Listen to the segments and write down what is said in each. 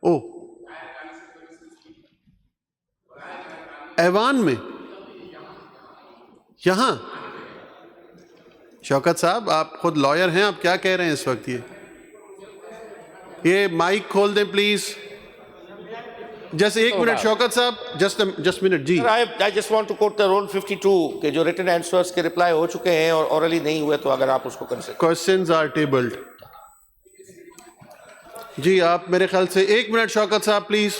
ओ, ऐवान में, यहां? शौकत साहब, आप खुद लॉयर हैं, आप क्या कह रहे हैं इस वक्त? ये माइक खोल दें प्लीज। जस्ट एक मिनट शौकत साहब, just minute ji. I just want to quote the rule 52 के जो रिटन आंसर्स के रिप्लाई हो चुके हैं और ऑरली नहीं हुए, तो अगर आप उसको कंसीडर। Questions are tabled. जी आप मेरे ख्याल से, एक मिनट शौकत साहब प्लीज।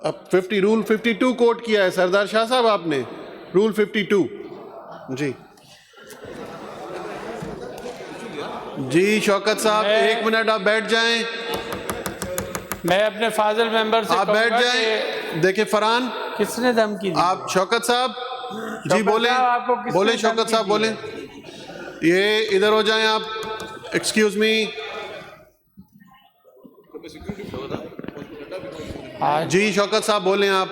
अब 50 रूल 52 कोट किया है सरदार शाह साहब आपने, रूल 52 जी। जी शौकत साहब एक मिनट आप बैठ जाएं। मैं अपने फाजिल मेंबर से आप बैठ जाएं। देखिए फरहान, किसने धमकी दी? आप शौकत साहब जी बोले, आपको किसने बोले शौकत साहब बोले, ये इधर हो जाएं आप। Excuse me. जी शौकत साहब बोले आप।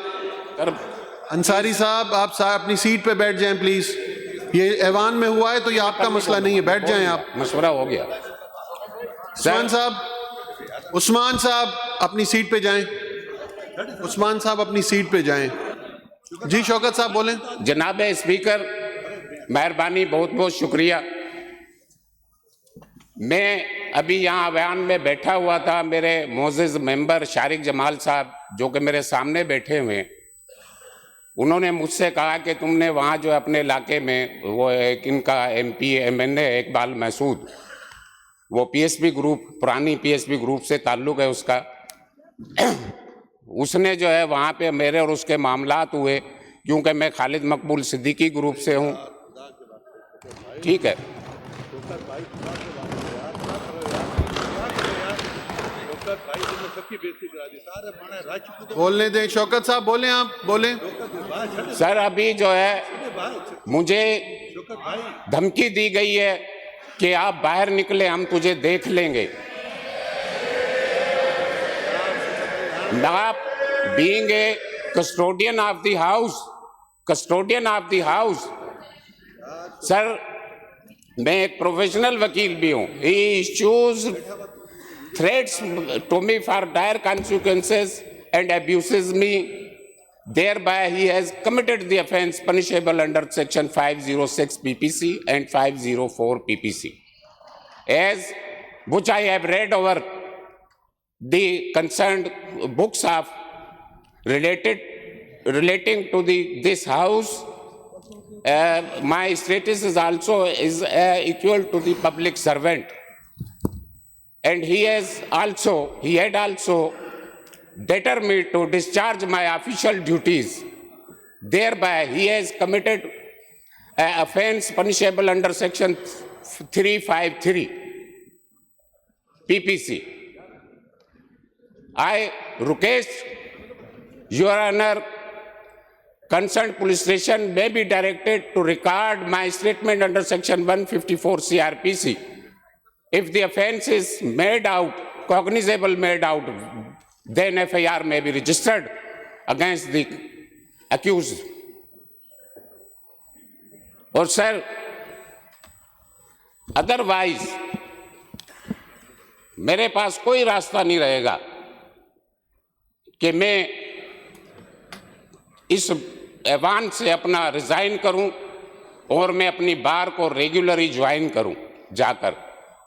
अंसारी साहब आप अपनी सीट पे बैठ जाएं प्लीज। ये ऐवान में हुआ है तो ये आपका मसला नहीं है, बैठ जाएं आप। मशवरा हो गया। उस्मान साहब अपनी सीट पे जाएं। उस्मान साहब अपनी सीट पे जाएं। जी शौकत साहब बोलें। जनाब स्पीकर, मेहरबानी, बहुत बहुत शुक्रिया। मैं अभी यहाँ बयान में बैठा हुआ था, मेरे मोअज़्ज़िज़ मेंबर शारिक जमाल साहब जो कि मेरे सामने बैठे हुए हैं, उन्होंने मुझसे कहा कि तुमने वहाँ जो अपने इलाके में वो एक इनका MP MNA इकबाल महसूद, वो PSP ग्रुप, पुरानी PSP ग्रुप से ताल्लुक़ है उसका, उसने जो है वहाँ पे मेरे और उसके मामलात हुए, क्योंकि मैं खालिद मकबूल सिद्दीकी ग्रुप से हूँ। ठीक है, बोलने दें शौकत साहब, बोलें आप, बोलें। सर अभी जो है मुझे धमकी दी गई है कि आप बाहर निकले, हम तुझे देख लेंगे। आप being a custodian of the house, custodian of the house, sir मैं एक प्रोफेशनल वकील भी हूँ। ही issues threats to me for dire consequences and abuses me. Thereby he has committed the offence punishable under section 506 PPC and 504 PPC, as which I have read over the concerned books of relating to this house. My status is also equal to the public servant. And he had also determined me to discharge my official duties. Thereby, he has committed an offence punishable under section 353 PPC. I request Your Honor, concerned police station may be directed to record my statement under section 154 CRPC. If the offence is made out, cognizable made out, then FIR may be registered against the accused. और sir otherwise मेरे पास कोई रास्ता नहीं रहेगा कि मैं इस ऐवान से अपना रिजाइन करूं और मैं अपनी बार को रेगुलरली ज्वाइन करूं जाकर।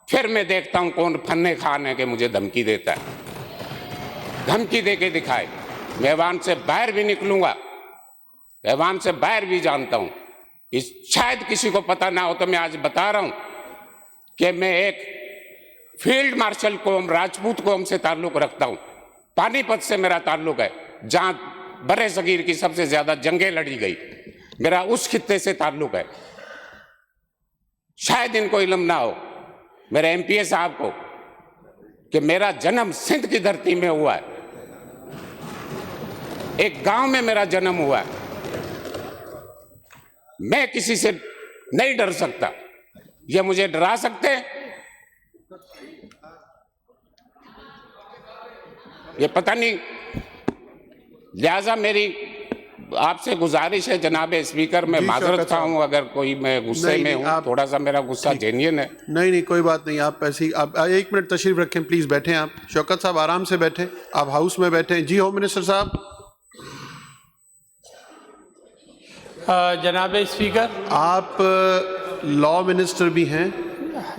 फिर मैं देखता हूं कौन फन्ने खान है कि मुझे धमकी देता है, धमकी दे के दिखाए। मैं ऐवान से बाहर भी निकलूंगा, ऐवान से बाहर भी जानता हूं। इस शायद किसी को पता ना हो तो मैं आज बता रहा हूं कि मैं एक फील्ड मार्शल कौम, राजपूत कौम से ताल्लुक रखता हूं। पानीपत से मेरा ताल्लुक है, जहां बरे सगीर की सबसे ज्यादा जंगें लड़ी गई, मेरा उस खित्ते से ताल्लुक है। शायद इनको इल्म ना हो मेरे MPA साहब को कि मेरा जन्म सिंध की धरती में हुआ है, एक गांव में मेरा जन्म हुआ है। मैं किसी से नहीं डर सकता, ये मुझे डरा सकते हैं? ये पता नहीं। लिहाजा मेरी आपसे गुजारिश है जनाब स्पीकर, मैं जी, माजरत शौकत खाऊं अगर कोई मैं गुस्से नहीं, में नहीं, हूं, आप- थोड़ा सा मेरा गुस्सा जेन्युइन है। नहीं नहीं कोई बात नहीं, आप ऐसे ही आप 1 मिनट तशरीफ रखें प्लीज, बैठें आप। शौकत साहब आराम से बैठें, आप हाउस में बैठें। जी होम मिनिस्टर साहब। जनाब स्पीकर, आप लॉ मिनिस्टर भी हैं,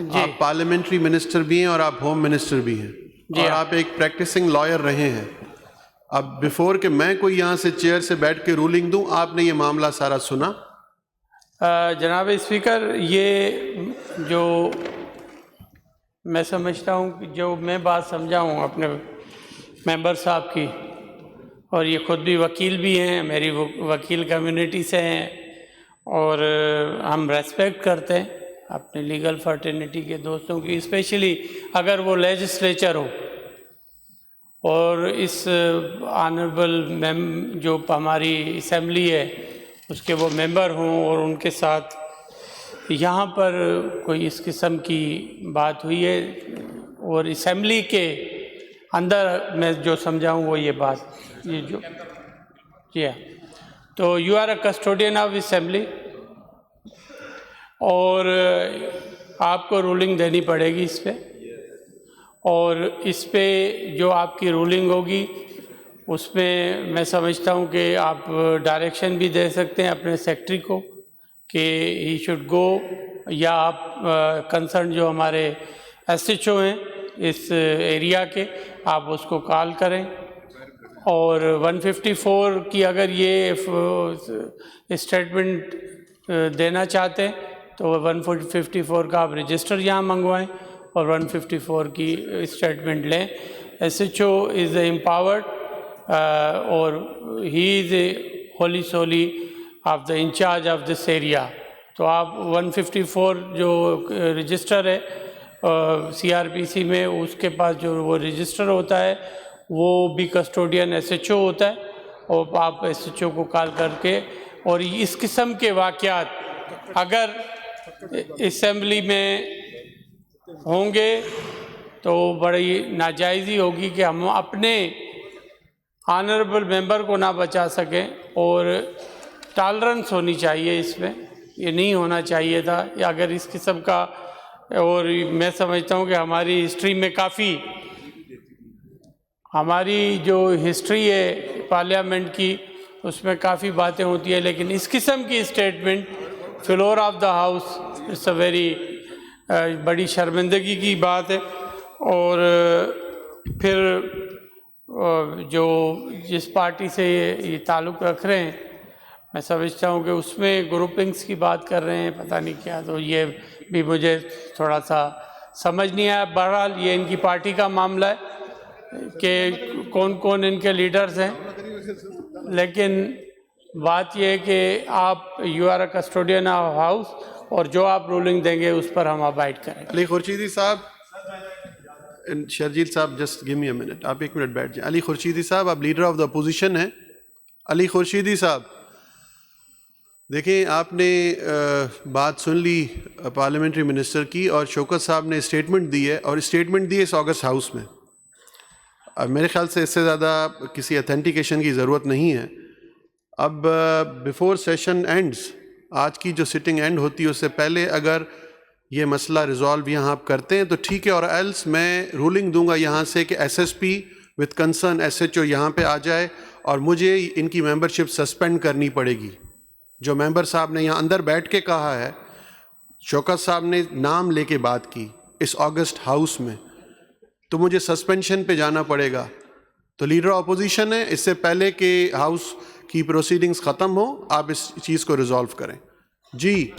जी आप पार्लियामेंट्री मिनिस्टर भी हैं और आप होम मिनिस्टर भी हैं, जी, और हाँ। आप एक प्रैक्टिसिंग लॉयर रहे हैं। अब बिफोर कि मैं कोई यहाँ से चेयर से बैठ के रूलिंग दूं, आपने ये मामला सारा सुना। जनाब स्पीकर, ये जो मैं समझता हूँ कि जो मैं बात समझा हूँ अपने मेंबर साहब की, और ये ख़ुद भी वकील भी हैं, मेरी वकील कम्युनिटी से हैं, और हम रेस्पेक्ट करते हैं अपने लीगल फर्टिनिटी के दोस्तों की, स्पेशली अगर वो लेजिस्लेचर हो और इस ऑनरेबल जो हमारी असम्बली है उसके वो मेंबर हों और उनके साथ यहाँ पर कोई इस किस्म की बात हुई है, और असम्बली के अंदर मैं जो समझा हूँ वो ये बात, ये जो जी हाँ, तो you are a custodian of assembly और आपको रूलिंग देनी पड़ेगी इस पे, और इस पे जो आपकी रूलिंग होगी उसमें मैं समझता हूँ कि आप डायरेक्शन भी दे सकते हैं अपने सेक्रेटरी को कि ही शुड गो, या आप कंसर्न जो हमारे एसएचओ हैं इस एरिया के, आप उसको कॉल करें, और 154 की अगर ये स्टेटमेंट देना चाहते हैं तो 154 का आप रजिस्टर यहाँ मंगवाएं और 154 की स्टेटमेंट लें। एसएचओ इज़ एम्पावर्ड और he is wholly solely of the incharge of this area. तो आप 154 जो रजिस्टर है सीआरपीसी में, उसके पास जो वो रजिस्टर होता है वो भी कस्टोडियन एसएचओ होता है, और आप एसएचओ को कॉल करके, और इस किस्म के वाक़यात अगर असेंबली में होंगे तो बड़ी नाजायज़ी होगी कि हम अपने ऑनरेबल मेंबर को ना बचा सकें, और टॉलरेंस होनी चाहिए इसमें, ये नहीं होना चाहिए था। या अगर इस किस्म का, और मैं समझता हूँ कि हमारी हिस्ट्री में काफ़ी, हमारी जो हिस्ट्री है पार्लियामेंट की उसमें काफ़ी बातें होती है, लेकिन इस किस्म की statement floor of the house it's a very बड़ी शर्मिंदगी की बात है। और फिर जो जिस पार्टी से ये ताल्लुक़ रख रहे हैं, मैं समझता हूँ कि उसमें ग्रुपिंग्स की बात कर रहे हैं, पता नहीं क्या, तो ये भी मुझे थोड़ा सा समझ नहीं आया। बहरहाल ये इनकी पार्टी का मामला है कि कौन कौन इनके लीडर्स हैं, लेकिन बात यह है कि आप you are a custodian of house, और जो आप रूलिंग देंगे उस पर हम अबाइड करेंगे। अली खुर्शीदी साहब, शर्जील साहब just give me a minute, आप 1 मिनट बैठ जाएं। अली खुर्शीदी साहब, आप लीडर ऑफ द अपोजिशन हैं। अली खुर्शीदी साहब, देखिए आपने बात सुन ली पार्लियामेंट्री मिनिस्टर की, और शौकत साहब ने स्टेटमेंट दी है, और स्टेटमेंट दी है इस ऑगस्ट हाउस में। अब मेरे ख्याल से इससे ज़्यादा किसी अथेंटिकेशन की ज़रूरत नहीं है। अब बिफोर सेशन एंड्स, आज की जो सिटिंग एंड होती है उससे पहले अगर ये मसला रिजॉल्व यहाँ आप करते हैं तो ठीक है, और एल्स मैं रूलिंग दूंगा यहाँ से कि एसएसपी विद कंसर्न एसएचओ यहाँ पे आ जाए, और मुझे इनकी मेंबरशिप सस्पेंड करनी पड़ेगी। जो मेंबर साहब ने यहाँ अंदर बैठ के कहा है, शौकत साहब ने नाम लेके बात की इस ऑगस्ट हाउस में, तो मुझे सस्पेंशन पे जाना पड़ेगा। तो लीडर अपोजिशन है, इससे पहले कि हाउस की प्रोसीडिंग्स ख़त्म हो आप इस चीज़ को रिजॉल्व करें। जी